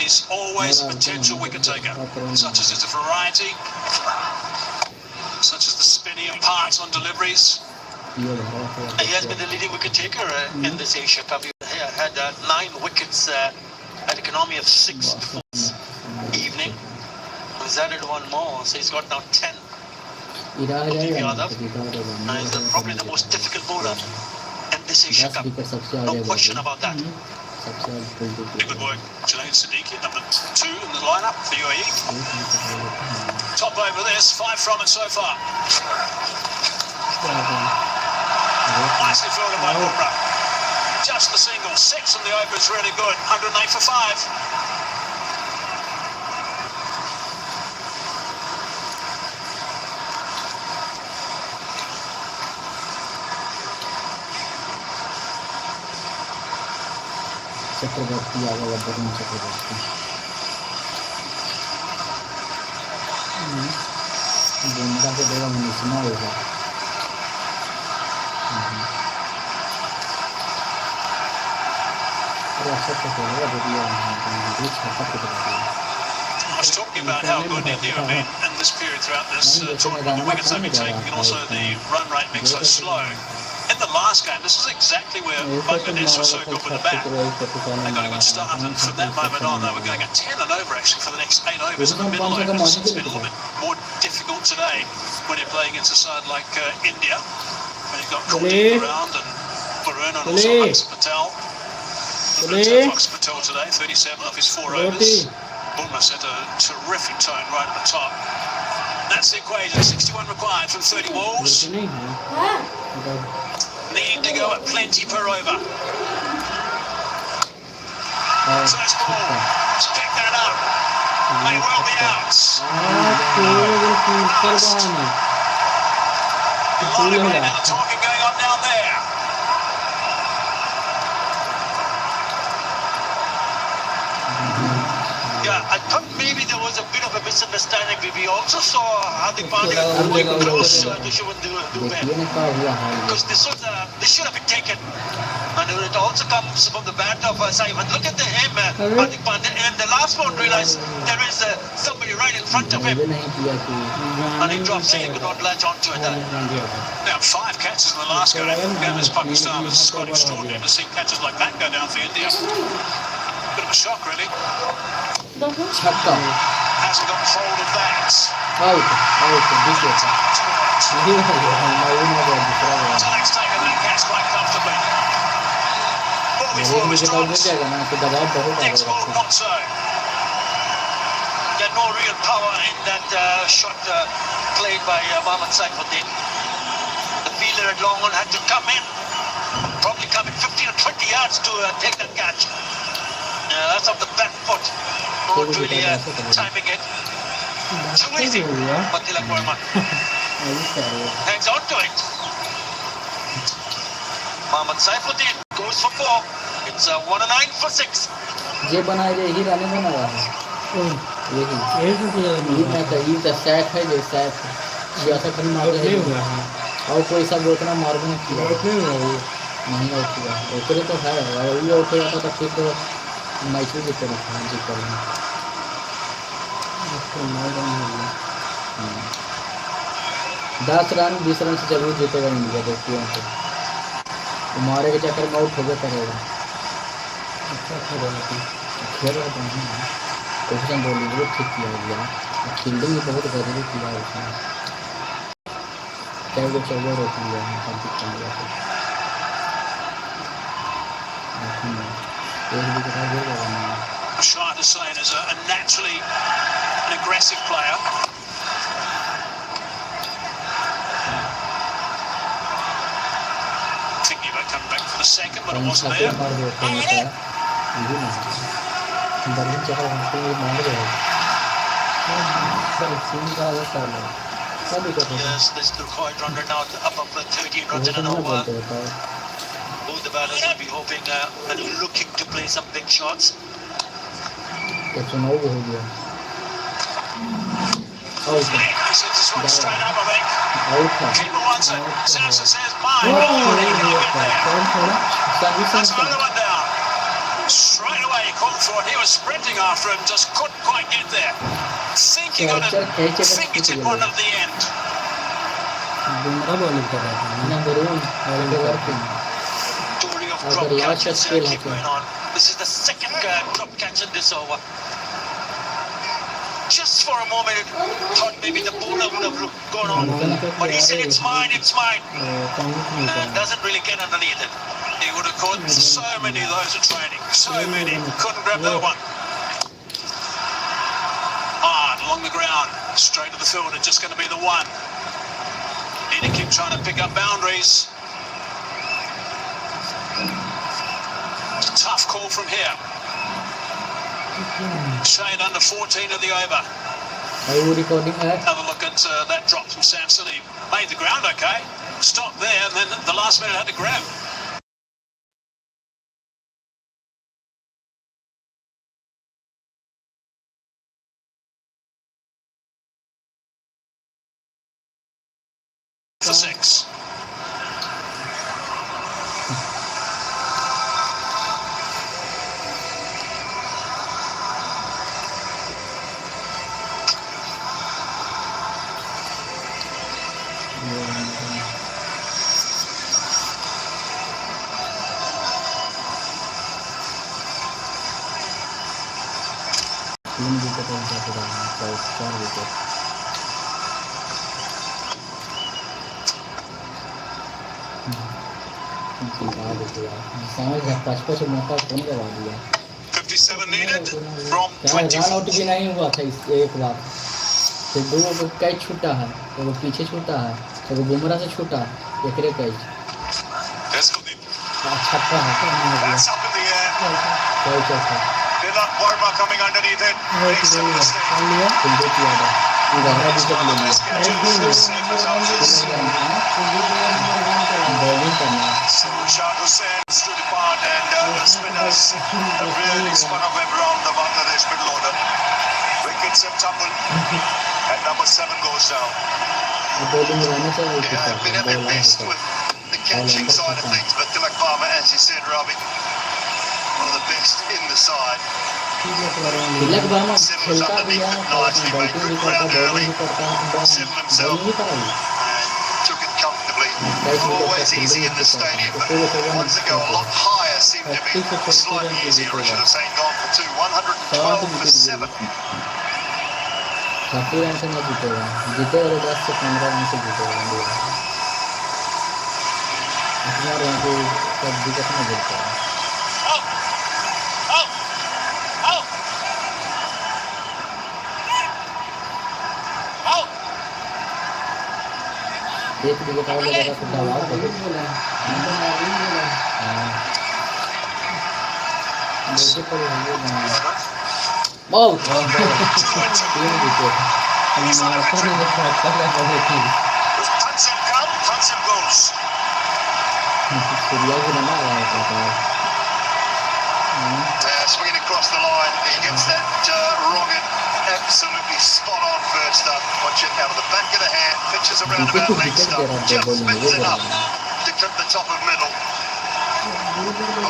He's always a potential wicket taker, such as his variety, such as the spinning parts on deliveries. He has been the leading wicket taker in this Asia Cup. He had 9 wickets at an economy of 6 this evening. He's added 1 more, so he's got now 10. He's probably the most difficult bowler in this Asia Cup. No question about that. Good work, Junaid Siddiqui, number 2 in the lineup for UAE. Top over this, 5 from it so far. Nicely fielded by Bumrah. Just the single, 6 and the over is really good. 108 for 5. चक्रवर्ती आ गया वरुण चक्रवर्ती बुमराह को देगा मुनिसमा होगा I was talking about how good India have been in this period throughout this tournament. The wickets they've been taking and also the run rate being so slow. In the last game, this is exactly where Bangladesh was so good with the bat. They got a good start, and from that moment on, they were going at 10 and over actually for the next 8 overs in the middle overs. It's been a little bit more difficult today when you're playing against a side like India, when you've got Kuldeep around and Varun and also Akshar Patel. Akshar Patel today, 37 off his 4 overs. Bumrah set a terrific tone right at the top. That's the equation, 61 required from 30 balls. Need to go at plenty per over. First ball, pick that up. May well be out. A lot of great talking going on down there. Yeah, I thought maybe there was a bit of a misunderstanding. We also saw Hardik Pandya going close to Shubman Dubey. Because this should have been taken. And it also comes from the bat of Simon. Look at him, Hardik Pandya. And the last one realized there is somebody right in front of him. And he drops it, he could not latch onto it. Now 5 catches in the last game against Pakistan. It's quite extraordinary to see catches like that go down for India. Bit of a shock, really. Hasn't got hold of that. Tank's taken that catch quite comfortably. Ball before was dropped. Next ball, not so. He had no real power in that shot played by Mohammad Saifuddin. The fielder at long on had to come in. Probably come in 15 or 20 yards to take that catch. That's off the back foot. Not really timing it. Too easy. But Tilak Verma hangs on to it. Mohammad Saifuddin goes for 4. It's 109 for 6. ये बनाए रे ही रानी बना रहा है यही तो sac है जो सैक जैसा कहीं मार रहे हुआ है और कोई सब उतना मार भी नहीं किया नहीं उठा उतरे तो है और ये उठ जाता तो फिर तो मैच भी जीते रहता है जीत करेंगे 10 रन 20 रन से जरूर जीतेगा इंडिया देखिए तो मारे के चक्कर में आउट हो गया करेगा अच्छा खेल रहा था पोजिशन बॉलिंग भी ठीक किया गया फील्डिंग भी बहुत बेहतरीन किया उसने चाहे वो 14 रोक लिया है हार्दिक पांड्या को Shah Hussain is a naturally an aggressive player. Thinking about coming back for the second, but it wasn't there. Yes, this is the required run rate now up of 13 runs in an over. Both the batters will be hoping and looking to play some big shots. It's an over here. He sends this one straight up, I think. Keeper wants it. Sansa says, mine. Oh, he can't get there. That's another one down. Straight away, called for it. He was sprinting after him, just couldn't quite get there. Thinking on it, fingertip one at the end. Bumrah bowling कर रहा था number 1 Story of अगर drop last catches spell keep going on. This is the second drop catch in this over. Just for a moment, thought maybe the bowler would have gone on, but he said it's mine, it's mine. And doesn't really get underneath it. He would have caught so many of those in training, so many. Couldn't grab that one. Hard along the ground, straight to the field. It's just going to be the one. Need to keep trying to pick up boundaries. Tough call from here. Shade under 14 of the over. Are you recording her? Another look at that drop from Samson. He made the ground okay. Stopped there, and then the last minute had to grab. For 6. तीन wicket और 4 wicket समझ गया 55 मौका कौन करवा दिया 57 needed from run 24. Out भी नहीं हुआ था इस एक बार फिर 2 को कैच छूटा है तो वो पीछे छूटा है तो वो बुमराह से छूटा एक रे कैच Let's go deep. छक्का है That's up in the air. Catch है Tilak Verma coming underneath it. Makes the mistake. Kuldeep किया था गहरा विकेट ले लिया बॉलिंग करना Shah Hussain stood apart and the spinners have really spun up around the Bangladesh middle order. Wickets have tumbled and number 7 goes down. Bowling रहने चाहिए Yeah, been at their best with the catching side of things, but Tilak Verma, as you said, Ravi, one of the best in the side. Tilak Varma खेलता भी है batting भी करता bowling भी करता Sim bowling himself भी करा and took it comfortably. Always easy in the stadium, but ones that go a lot higher seem to be slightly easier. Richard Hussain gone for 2, 112 for 7. 30 run से नहीं जीतेगा जीतेगा 10 से 15 run से जीतेगा India इतना रन को सब विकेट में गिरता है एक विकेट और लगेगा तो दबाव बहुत देखिए पर बहुत 3 विकेट मारता नहीं देखा कर रहा है Tansim come, Tansim goes. Surya की ना आ रहा है Swinging across the line, he gets that wrong and absolutely spot on first up. Watch it out of the back of the hand, pitches around about leg stump, just spins it up to clip the top of middle.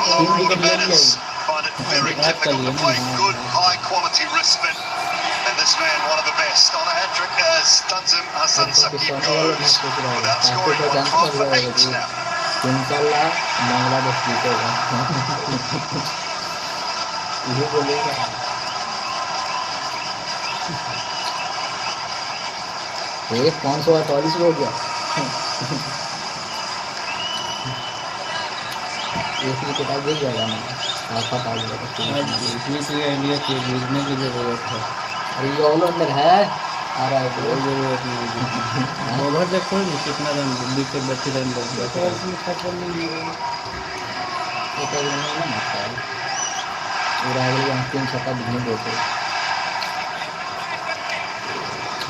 Oh, the batters find it very difficult to play good, high quality wrist spin. And this man, one of the best, on a hat-trick as Tanzim Hassan Saqib goes without scoring 12 for 8 now. इंशाल्लाह बांग्लादेश जीतेगा ये बोलेगा ये 548 हो गया एक wicket आ जाएगा ना आफत आ जाएगा इसलिए इंडिया के जीतने की जरूरत है अरे ये ऑलराउंडर है आ रहा है कोई जरूरत नहीं ओवर देखो कितना रन दिल्ली के 32 रन लग गया एक रन ना मारता है और आगे यहाँ 3 छक्का दिखने देते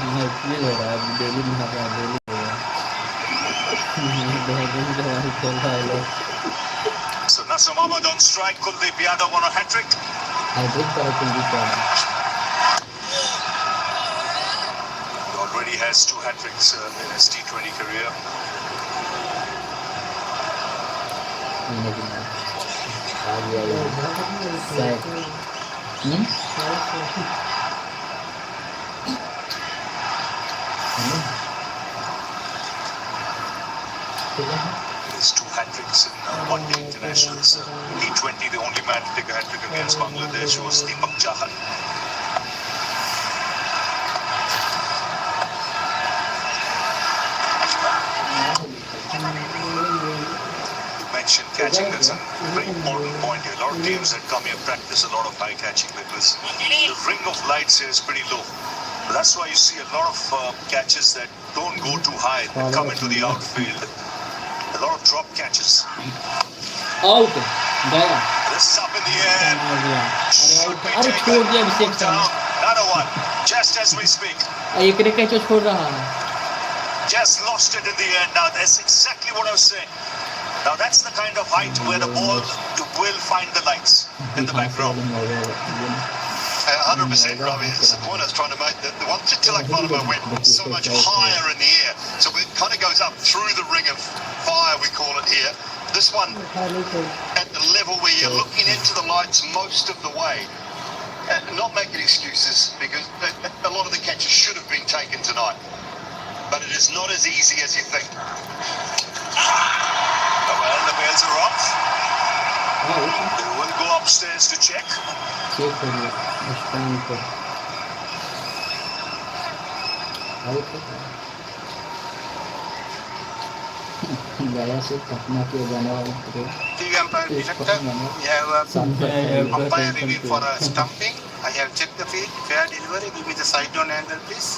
नहीं हो रहा है डेली में रहा डेली हो रहा है दिन के बाद खेल रहा है लोग So Nasser Mohammed on strike, Kuldeep Yadav on a hat-trick. Hydric पर Kuldeep Yadav Already has 2 hat-tricks in his T20 career. आ गया ये हम्म? His 2 hat-tricks in one-day internationals. T20, the only man to take a hat-trick against Bangladesh was Deepak Chahar. You mentioned catching, that's a very important point here. A lot of teams that come here practice a lot of high catching because the ring of lights here is pretty low. That's why you see a lot of catches that don't go too high, that come into the outfield. A lot of drop catches. Out गया This is up in the air. Should be अरे taken. छोड़ दिया अभिषेक Put down. Another one. Just as we speak. एक ने catch छोड़ रहा है Just lost it in the end. Now that's exactly what I was saying. Now that's the kind of height where the ball will find the lights in the background. 100% Ravi, it's the point I was trying to make. The one to Tilak Malamo went so much higher in the air, so it kind of goes up through the ring of fire, we call it here. This one at the level where you're looking into the lights most of the way. Not making excuses, because a lot of the catches should have been taken tonight, but it is not as easy as you think. Well, the bells are off. They will go upstairs to check. Check करिए stand पर out गया से पटना के जाने वाले थे The umpire director, we have umpire review for stumping. I have checked the field. Fair delivery. Give me the side on angle, please.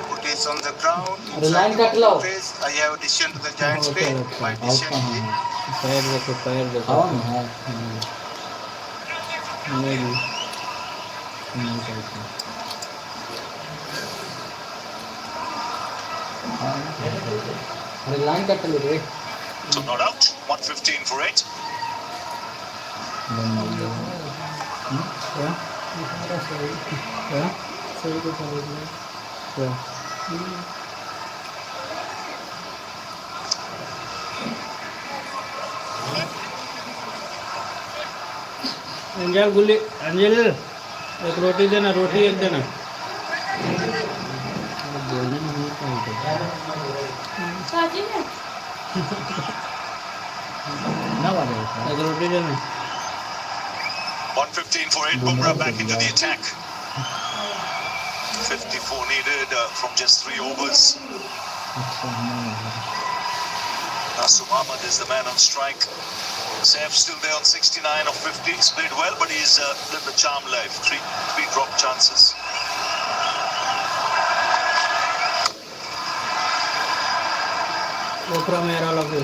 Put it on the ground. line cut low I have decision to the giant spade. My decision is पैर देखो हाँ हाँ ये भी नहीं करते अरे line cut लो रे So not out. 115 for 8. क्या क्या सही को क्या अंजल गुल्ली अंजल एक रोटी देना रोटी एक देना ना वाले एक रोटी देना 115 for 8. Bumrah back into the attack. 54 needed from just 3 overs. Nasum Ahmed is the man on strike. Saif still there on 69 of 50. He's played well, but he's lived the charm life. Three drop chances. ओकरा मेरा लगे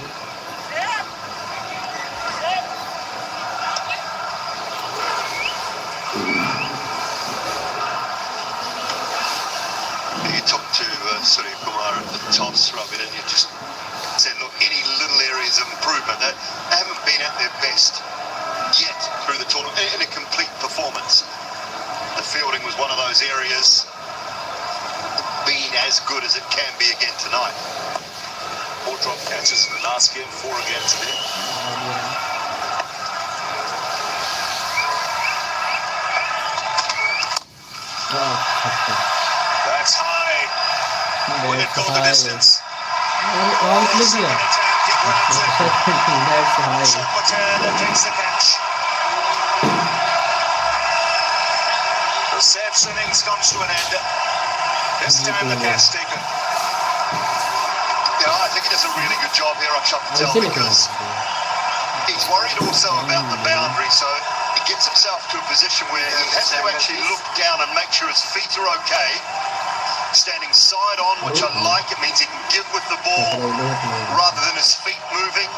You talked to Surya Kumar at the toss, Ravi, and you just said, look, any little areas of improvement, they haven't been at their best yet through the tournament in a complete performance. The fielding was one of those areas, being as good as it can be again tonight. 4 drop catches in the last game, 4 again today. That's high. Will it go the distance? Out ले दिया that's high Patel takes the catch. The Saif's innings comes to an end. This time the catch taken. Yeah, I think he does a really good job here, Akshat Patel, because he's worried also about the boundary, so he gets himself to a position where he has to actually look down and make sure his feet are okay. Standing side on, which I like. It means he can give with the ball rather than his feet moving.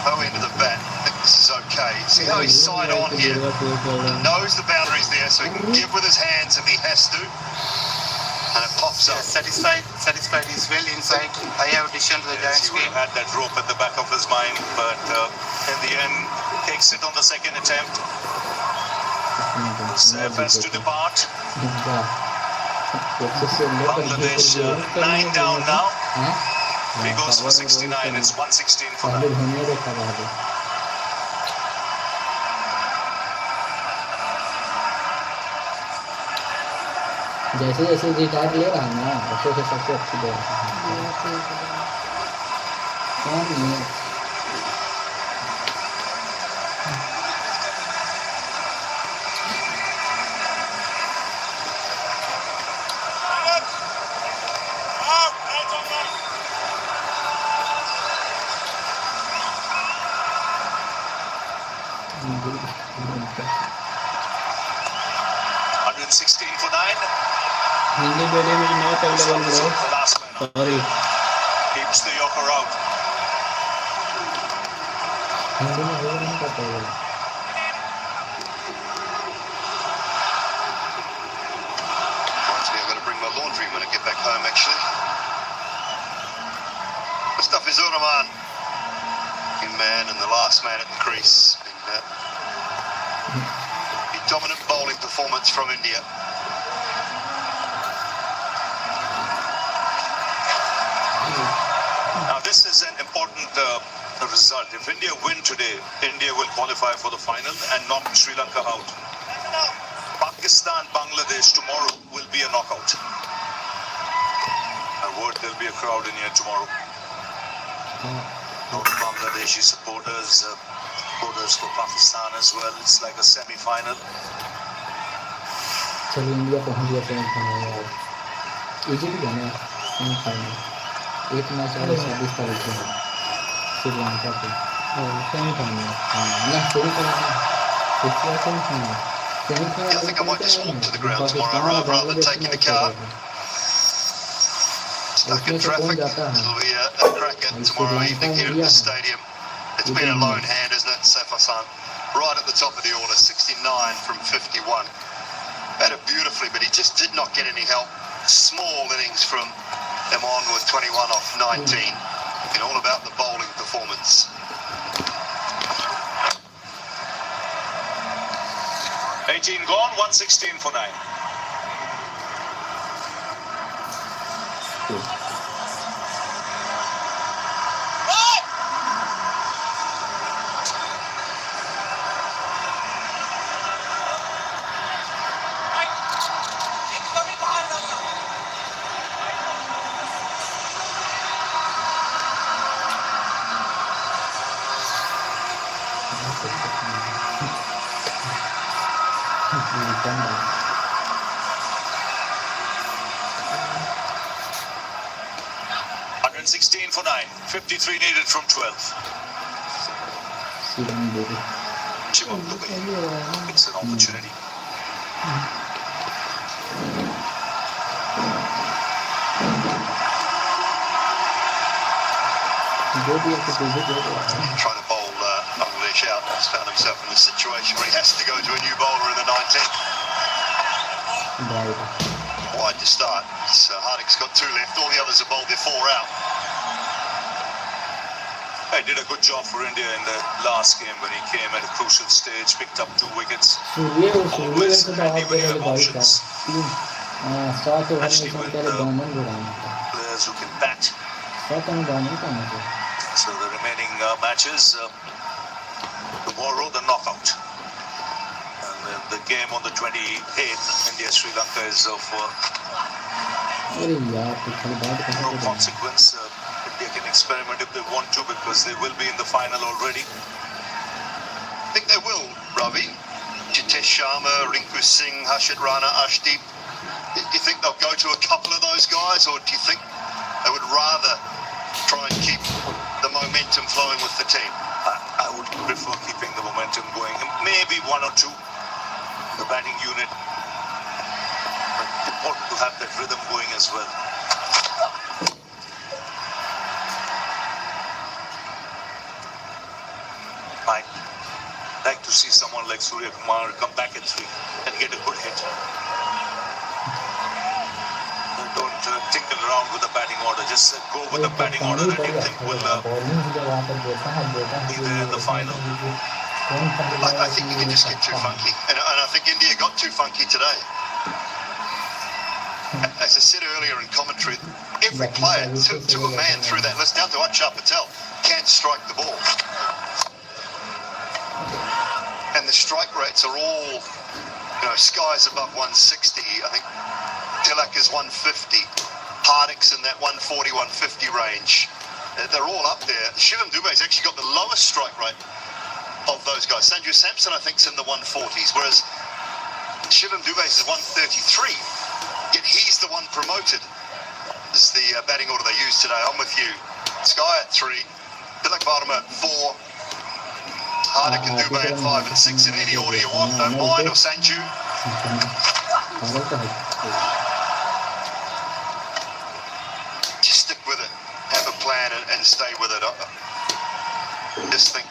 Oh, into the bat. I think this is okay. See how he's side on here? He knows the boundary's there, so he can give with his hands if he has to. and it pops up. Satisfied is well inside. I have addition to the Yes, Giants he would game. have had that rope at the back of his mind, but in the end, takes it on the second attempt. Safe has to depart. Bangladesh 9 down now. He goes for 69. It's 116 for पहले now. Dhoni देखा पहले जैसे जैसे retire ले रहा है ना वैसे वैसे सबसे अच्छी दे रहा है कौन नहीं है हिंदी वीडियो में not available bro The last man out. Sorry Keeps the Yorker out. Hindi में वो नहीं पता है Actually, I've got to bring my laundry when I get back home, actually. Mustafizur Rahman, in man and the last man at the crease. A dominant bowling performance from India. Now this is an important result. If India win today, India will qualify for the final and knock Sri Lanka out. Pakistan, Bangladesh tomorrow will be a knockout. I word there'll be a crowd in here tomorrow. No Bangladeshi supporters, supporters for Pakistan as well. It's like a semi-final. चलो India पहुंच गया semifinal में यार easily बना semifinal एक match और 26 तारीख को है श्रीलंका से सेमीफाइनल ना सेमीफाइनल इसके semifinal I think I might just walk to the ground tomorrow rather than taking the car. Stuck in traffic. It'll be a cracker tomorrow evening here at the stadium. It's been a lone hand, isn't it, Saif Hassan? Right at the top of the order, 69 from 51. Batted beautifully, but he just did not get any help. Small innings from Emon with 21 off 19. And all about the bowling performance. Gone, 116 for 9. And 16 for 9. 53 needed from 12. Shivam Dubey. It's an opportunity. Trying to bowl Bangladesh out. He's found himself in a situation where he has to go to a new bowler in the 19th. Wide to start. So Hardik's got 2 left. All the others have bowled their 4 out. He did a good job for India in the last game when he came at a crucial stage, picked up 2 wickets. Always handy when you have options. Especially with players who can bat. So the remaining matches, tomorrow the knockout. And then the game on the 28th, India-Sri Lanka is of no consequence. India can experiment if they want to because they will be in the final already. I think they will, Ravi. Jitesh Sharma, Rinku Singh, Harshit Rana, Ashdeep. Do you think they'll go to a couple of those guys, or do you think they would rather try and keep the momentum flowing with the team? I would prefer keeping the momentum going. Maybe 1 or 2, the batting unit. But important to have that rhythm going as well. I'd like to see someone like Surya Kumar come back at 3 and get a good hit. tinker around with the batting order. Just go with the batting order that you think will bowling जब वहाँ पर देता है be there in the final. I think you can just get too funky, and I think India got too funky today. As I said earlier in commentary, every player, to a man through that list, down to Akshar Patel, can strike the ball. And the strike rates are all, skies above 160. I think Tilak is 150. Hardik's in that 140, 150 range. They're all up there. Shivam Dubé's actually got the lowest strike rate of those guys. Sanju Samson, I think, is in the 140s, whereas Shivam Dubé's is 133. Yet he's the one promoted. This is the batting order they used today. I'm with you. Sky at 3, Tilak Varma at 4, Hardik and Dubé at 5 and 6 in any order you want. Don't mind, or Sanju. Just stick with it. Have a plan and stay with it. Just think.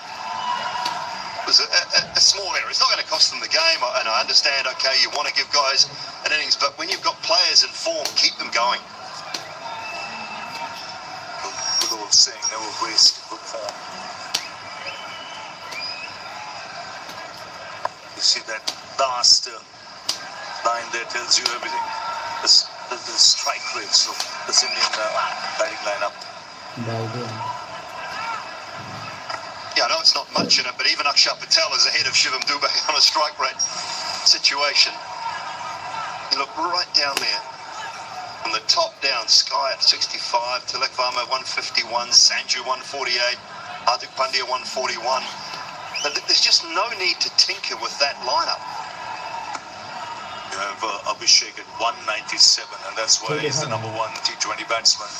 It was a small error. It's not going to cost them the game, and I understand, okay, you want to give guys an innings, but when you've got players in form, keep them going. Good old saying, never waste good form. You see that last line there tells you everything. The strike rates of this Indian batting lineup. Yeah, I know it's not much in it, but even Akshar Patel is ahead of Shivam Dubé on a strike rate situation. You look right down there. From the top down, Sky at 65, Tilak Varma 151, Sanju 148, Hardik Pandya 141. But there's just no need to tinker with that lineup. You have Abhishek at 197, and that's why he's the number 1 T20 batsman.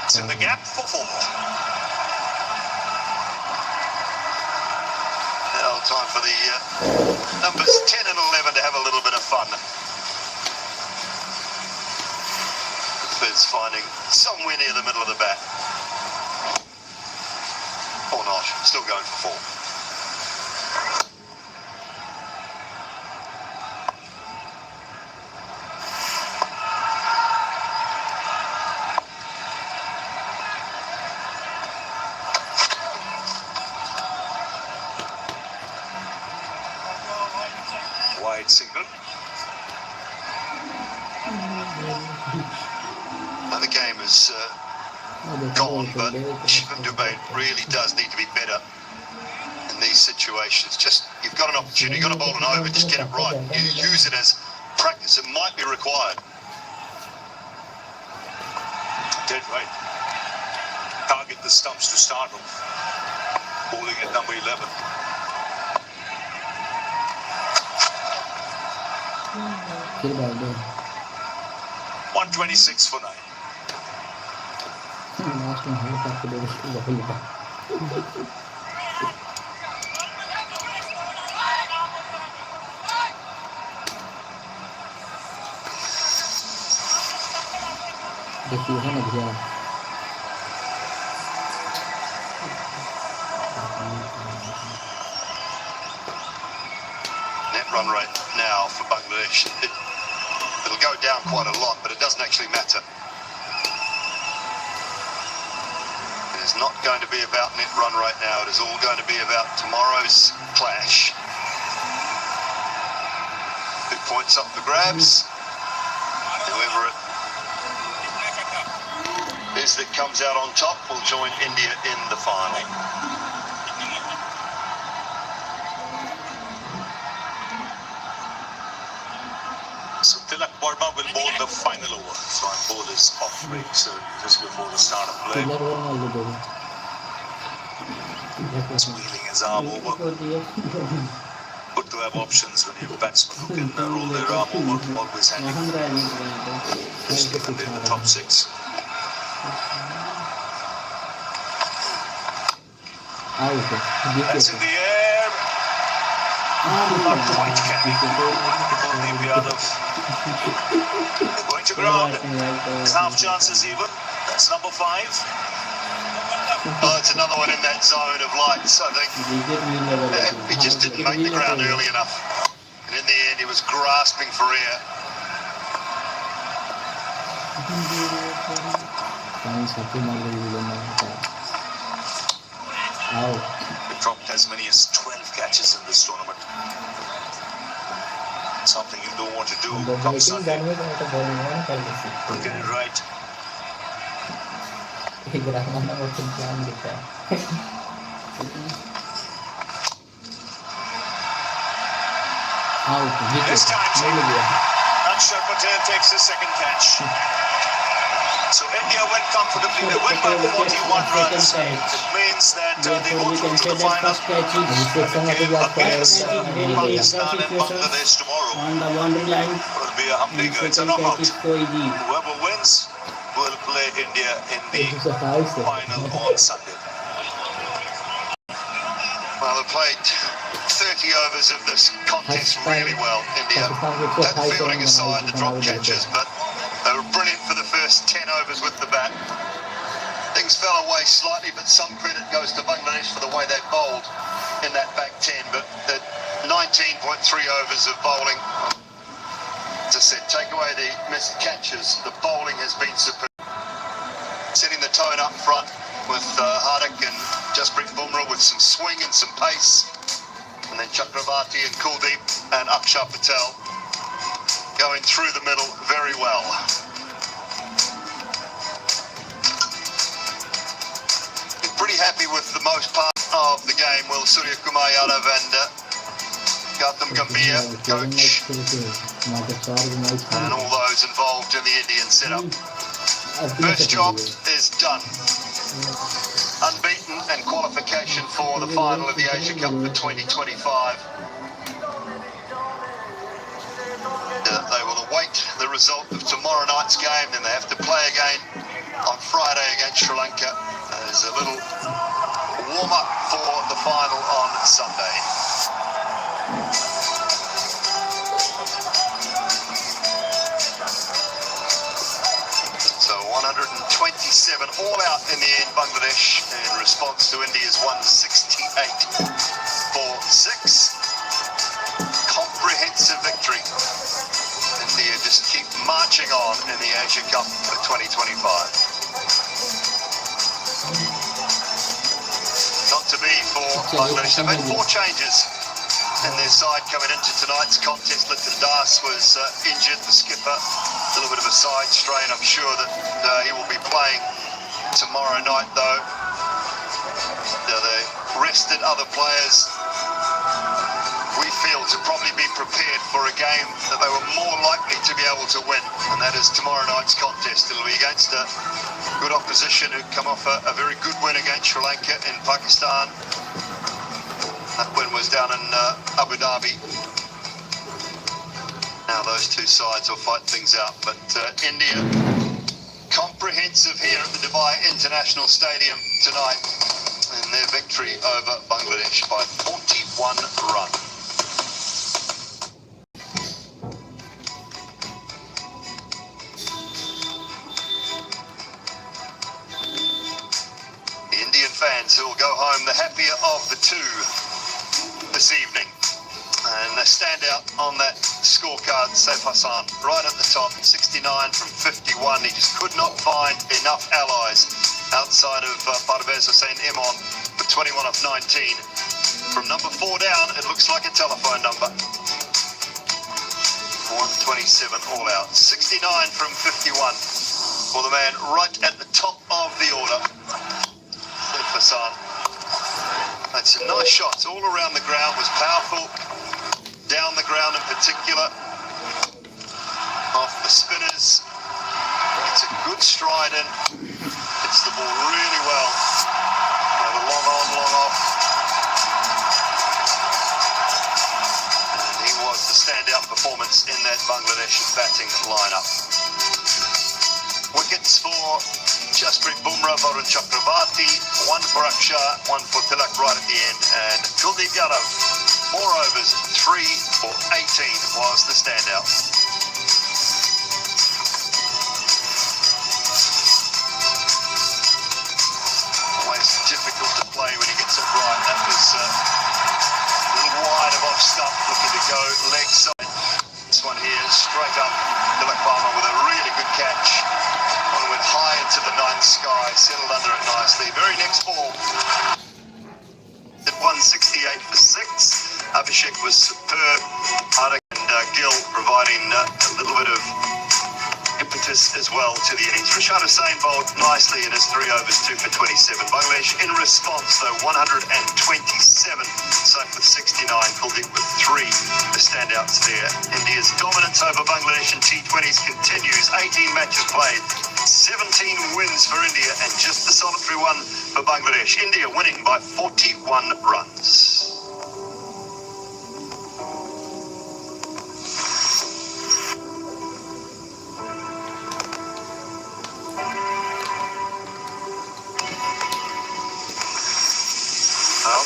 It's in the gap for 4. Now time for the numbers 10 and 11 to have a little bit of fun. Fizz finding somewhere near the middle of the bat. Or not, still going for 4. Wide single. Now the game is gone, but Shivam Dubé really does need to be better in these situations. Just, you've got an opportunity, you've got to bowl an over, just get it right. You use it as practice, it might be required. Dead right. Target the stumps to start off. Bowling at number 11. फिर बात दो 126 for 9. Last में हमें काफी देर इसको बदल दिया देखिए है ना भैया Net run rate now for Bangladesh. It'll go down quite a lot, but it doesn't actually matter. It is not going to be about net run rate now. It is all going to be about tomorrow's clash. 2 points up for grabs. Whoever it is that comes out on top will join India in the final. So Tilak Varma will bowl the final over. So I'm bowl is off break, so just before the start of play. Wheeling his arm over. Good to have options when you have batsmen who can roll their arm over. Always handy. Especially when they're in the top 6. That's in the air. Not quite canny. Only Yadav. They're going to ground. Half chances even. That's number 5. Oh, it's another one in that zone of lights, I think. Wicket मिलने वाला He just didn't make the ground early enough. And in the end, he was grasping for air. पानी छक्के मार रही है ना आओ They've dropped as many as 12 catches in this tournament. Something you don't want to do come लेकिन Sunday. घर में तो ऐसा बोलना है कर सकते Get it right. एक ग्राहक वो तो ध्यान देता है आउट This time, विकेट मिल गया Akshar Patel takes the second catch. So India went comfortably. They win by 41 runs. It means that they go through to the final. Against Pakistan and Bangladesh tomorrow. on the boundary line. Will be a humdinger. It's a Second catch knockout. is Koigi. Whoever wins will play India in the final on Sunday. Well, they played 30 overs of this contest really well, India. That fielding aside, the drop catches, but they were brilliant for the first 10 overs with the bat. Things fell away slightly, but some credit goes to Bangladesh for the way they bowled in that back 10. But at 19.3 overs of bowling, as I said, take away the missed catches, the bowling has been superb. Setting the tone up front with Hardik and Jasprit Bumrah with some swing and some pace. And then Chakravarti and Kuldeep and Akshar Patel going through the middle very well. Been pretty happy with the most part of the game. Will Surya Kumar Yadav and Gautam Gambhir coach and all those involved in the Indian setup. First job is done. Unbeaten and qualification for the final of the Asia Cup for 2025. They will await the result of tomorrow night's game, then they have to play again on Friday against Sri Lanka. There's a little warm-up for the final on Sunday. So 127 all out in the end, Bangladesh, in response to India's 168 for 6. Comprehensive victory. India just keep marching on in the Asia Cup for 2025. Not to be for Bangladesh. They've made 4 changes in their side coming into tonight's contest. Liton Das was injured, the skipper. A little bit of a side strain. I'm sure that he will be playing tomorrow night, though. They rested other players, we feel, to probably be prepared for a game that they were more likely to be able to win, and that is tomorrow night's contest. It'll be against a good opposition who come off a very good win against Sri Lanka in Pakistan. That win was down in Abu Dhabi. Now those two sides will fight things out, but India comprehensive here at the Dubai International Stadium tonight in their victory over Bangladesh by 41 runs. The Indian fans who will go home the happier of the two this evening. And they stand out on that scorecard, Saif Hassan, right at the top, 69 from 51. He just could not find enough allies outside of Parvez Hussain Imon for 21 of 19. From number 4 down, it looks like a telephone number. 127 all out. 69 from 51 for the man right at the top of the order, Saif Hassan. Had some nice shots all around the ground, was powerful. Down the ground in particular, off the spinners, it's a good stride in, hits the ball really well, have a long on, long off, and he was the standout performance in that Bangladesh batting lineup. Wickets for Jasprit Bumrah, Varun Chakravarti, 1 for Akshar, 1 for Tilak right at the end, and Kuldeep Yadav, 4 overs, 3 for 18 was the standout. Always go leg side. This one here, straight up. Dilakbama with a really good catch. One went high into the night sky, settled under it nicely. Very next ball. At 168 for 6. Abhishek was superb. Hardik and Gill providing a little bit of impetus as well to the innings. Rashad Hussain bowled nicely in his 3 overs, 2 for 27. Bangladesh in response though, 127, safe with 69, Kuldeep with 3 the standouts there. India's dominance over Bangladesh in T20s continues. 18 matches played, 17 wins for India and just the solitary one for Bangladesh. India winning by 41 runs.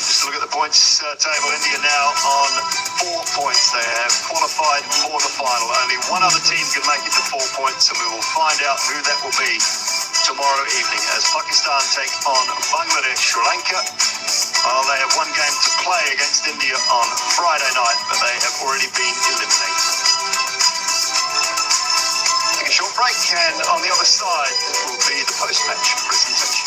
Just look at the points table. India now on 4 points. They have qualified for the final. Only one other team can make it to 4 points, and we will find out who that will be tomorrow evening as Pakistan take on Bangladesh. Sri Lanka, well, they have one game to play against India on Friday night, but they have already been eliminated. Take a short break, and on the other side will be the post-match presentation.